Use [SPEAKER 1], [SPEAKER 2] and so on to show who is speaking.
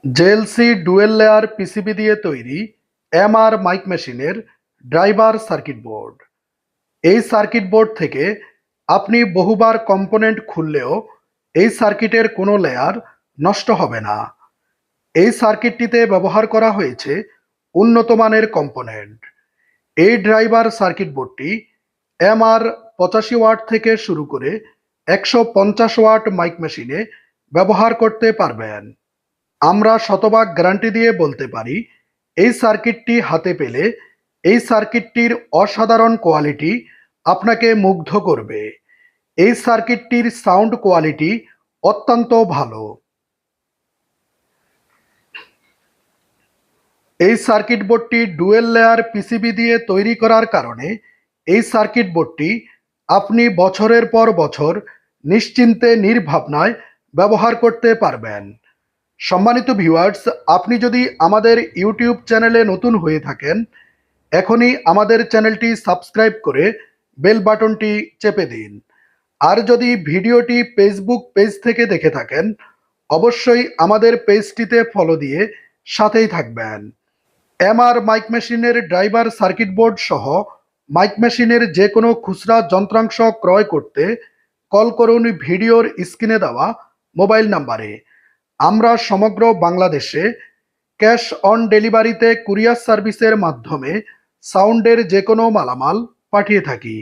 [SPEAKER 1] JLC dual layer PCB দিয়ে তৈরি MR mic মেশিনের ড্রাইভার সার্কিট বোর্ড। এই সার্কিট বোর্ড থেকে আপনি বহুবার কম্পোনেন্ট খুললেও এই সার্কিটের কোনো লেয়ার নষ্ট হবে না। এই সার্কিটটিতে ব্যবহার করা হয়েছে উন্নত মানের কম্পোনেন্ট। এই ড্রাইভার সার্কিট বোর্ডটি এমআর 85 ওয়াট থেকে শুরু করে 150 ওয়াট মাইক মেশিনে ব্যবহার করতে পারবেন। আমরা শতভাগ গ্যারান্টি দিয়ে বলতে পারি, এই সার্কিটটি হাতে পেলে এই সার্কিটটির অসাধারণ কোয়ালিটি আপনাকে মুগ্ধ করবে। এই সার্কিটটির সাউন্ড কোয়ালিটি অত্যন্ত ভালো। এই সার্কিট বোর্ডটি ডুয়েল লেয়ার পিসিবি দিয়ে তৈরি করার কারণে এই সার্কিট বোর্ডটি আপনি বছরের পর বছর নিশ্চিন্তে নির্ভাবনায় ব্যবহার করতে পারবেন। সম্মানিত ভিউয়ার্স, আপনি যদি আমাদের ইউটিউব চ্যানেলে নতুন হয়ে থাকেন, এখনই আমাদের চ্যানেলটি সাবস্ক্রাইব করে বেল বাটনটি চেপে দিন। আর যদি ভিডিওটি ফেসবুক পেজ থেকে দেখে থাকেন, অবশ্যই আমাদের পেজটিতে ফলো দিয়ে সাথেই থাকবেন। এমআর মাইক মেশিনের ড্রাইভার সার্কিট বোর্ড সহ মাইক মেশিনের যে কোনো খুচরা যন্ত্রাংশ ক্রয় করতে কল করুন ভিডিওর স্ক্রিনে দেওয়া মোবাইল নাম্বারে। আমরা সমগ্র বাংলাদেশে ক্যাশ অন ডেলিভারিতে কুরিয়ার সার্ভিসের মাধ্যমে সাউন্ডের যে কোনো মালামাল পাঠিয়ে থাকি।